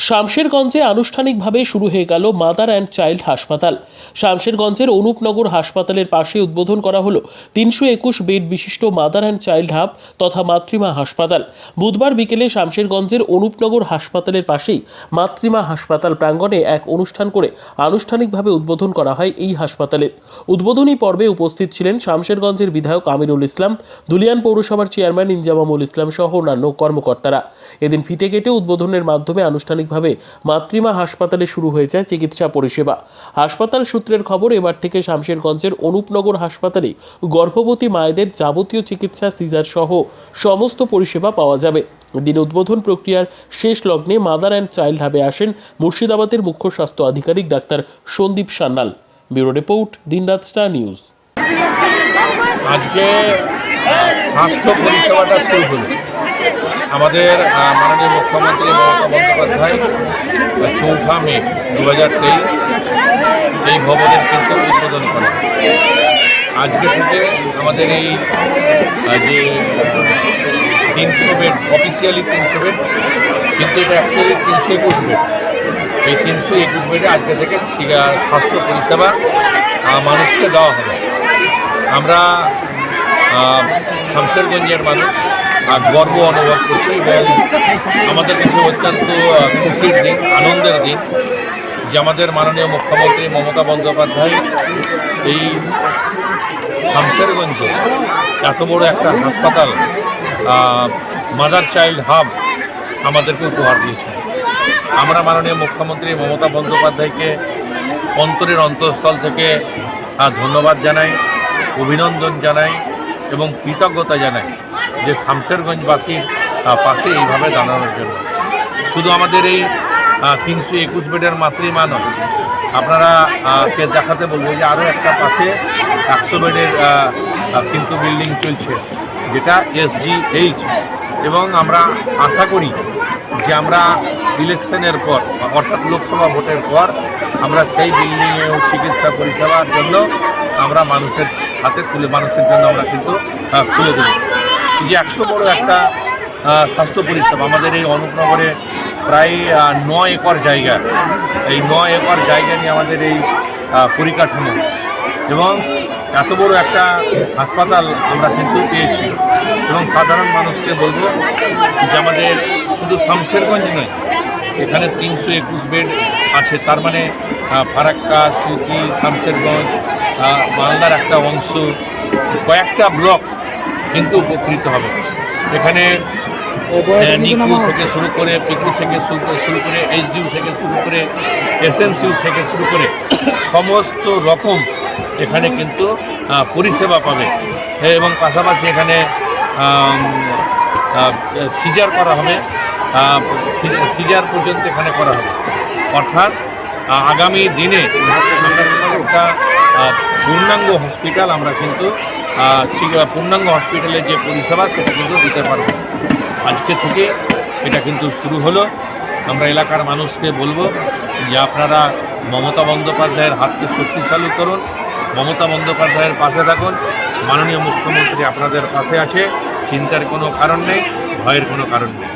শামশেরগঞ্জে আনুষ্ঠানিকভাবে শুরু হয়ে গেল মাদার অ্যান্ড চাইল্ড হাসপাতাল। শামশেরগঞ্জের অনুপনগর হাসপাতালের পাশে উদ্বোধন করা হলো ৩২১ বেড বিশিষ্ট মাদার অ্যান্ড চাইল্ড হাব তথা মাতৃমা হাসপাতাল। বুধবার বিকেলে শামশেরগঞ্জের অনুপনগর হাসপাতালের পাশেই মাতৃমা হাসপাতাল প্রাঙ্গণে এক অনুষ্ঠান করে আনুষ্ঠানিকভাবে উদ্বোধন করা হয় এই হাসপাতালের। উদ্বোধনী পর্বে উপস্থিত ছিলেন শামশেরগঞ্জের বিধায়ক আমিরুল ইসলাম, ধুলিয়ান পৌরসভার চেয়ারম্যান ইনজামামুল ইসলাম সহ অন্যান্য কর্মকর্তারা। এদিন ফিতে কেটে উদ্বোধনের মাধ্যমে আনুষ্ঠানিকভাবে মাতৃমা হাসপাতালে শুরু হয়ে যায় চিকিৎসা পরিষেবা। হাসপাতাল সূত্রের খবর, এবার থেকে শামশেরগঞ্জের অনুপনগর হাসপাতালে গর্ভবতী মায়েদের যাবতীয় চিকিৎসা, সিজার সহ সমস্ত পরিষেবা পাওয়া যাবে। দিন উদ্বোধন প্রক্রিয়ার শেষ লগ্নে মাদার অ্যান্ড চাইল্ড হাবে আসেন মুর্শিদাবাদের মুখ্য স্বাস্থ্য আধিকারিক ডাক্তার Sandip Sanyal. Bureau report, Dinraat star news. আজকে স্বাস্থ্য পরিষেবাটা শুরু হলো আমাদের মাননীয় মুখ্যমন্ত্রী মমতা বন্দ্যোপাধ্যায় 4 মে 2023 এই ভবনের কিন্তু উদ্বোধন করা। আজকে থেকে আমাদের এই যে 300 বেড, অফিসিয়ালি 300 বেড, কিন্তু এটা অ্যাকচুয়ালি 321 বেড। এই 321 বেডে আজকে থেকে স্বাস্থ্য পরিষেবা মানুষকে দেওয়া হবে। আমরা শামশেরগঞ্জের মানুষ গর্ব অনুভব করছি এবং আমাদের কাছে অত্যন্ত খুশির দিন, আনন্দের দিন যে আমাদের মাননীয় মুখ্যমন্ত্রী মমতা বন্দ্যোপাধ্যায় এই শামশেরগঞ্জে এত বড় একটা হাসপাতাল, মাদার চাইল্ড হাব আমাদেরকে উপহার দিয়েছেন। আমরা মাননীয় মুখ্যমন্ত্রী মমতা বন্দ্যোপাধ্যায়কে অন্তরের অন্তঃস্থল থেকে ধন্যবাদ জানাই, অভিনন্দন জানাই এবং কৃতজ্ঞতা জানাই যে শামশেরগঞ্জবাসীর পাশে এইভাবে দাঁড়ানোর জন্য। শুধু আমাদের এই 321 বেডের মাতৃমা নয়, আপনারা কে দেখাতে বলবো যে আরও একটা পাশে 100 বেডের কিন্তু বিল্ডিং চলছে, যেটা SGH, এবং আমরা আশা করি যে আমরা ইলেকশনের পর, অর্থাৎ লোকসভা ভোটের পর, আমরা সেই বিল্ডিংয়েও চিকিৎসা পরিষেবার জন্য আমরা মানুষের হাতে মানুষের জন্য আমরা কিন্তু খুলে দেব। যে এত বড় একটা স্বাস্থ্য পরিষেবা আমাদের এই অনুপনগরে প্রায় 9 একর জায়গা, এই 9 একর জায়গা নিয়ে আমাদের এই পরিকাঠামো এবং এত বড় একটা হাসপাতাল আমরা কিন্তু পেয়েছি। এবং সাধারণ মানুষকে বলবো যে আমাদের শুধু শামশেরগঞ্জ নয়, এখানে 321 বেড আছে, তার মানে ফারাক্কা, সুতি, শামশেরগঞ্জ, মালদার একটা অংশ, কয়েকটা ব্লক কিন্তু উপকৃত হবে। এখানে নিকু থেকে শুরু করে, পিকু থেকে শুরু করে, HDU থেকে শুরু করে, SNCU থেকে শুরু করে সমস্ত রকম এখানে কিন্তু পরিষেবা পাবে। এবং পাশাপাশি এখানে সিজার করা হবে, সিজার পর্যন্ত এখানে করা হবে। অর্থাৎ আগামী দিনে একটা পূর্ণাঙ্গ হসপিটাল আমরা কিন্তু পূর্ণাঙ্গ হসপিটালের যে পরিষেবা সেটা কিন্তু দিতে পারবো। আজকে থেকে এটা কিন্তু শুরু হলো। আমরা এলাকার মানুষকে বলবো যে আপনারা মমতা বন্দ্যোপাধ্যায়ের হাতকে শক্তিশালী করুন, মমতা বন্দ্যোপাধ্যায়ের পাশে থাকুন। মাননীয় মুখ্যমন্ত্রী আপনাদের পাশে আছে, চিন্তার কোনো কারণ নেই, ভয়ের কোনো কারণ নেই।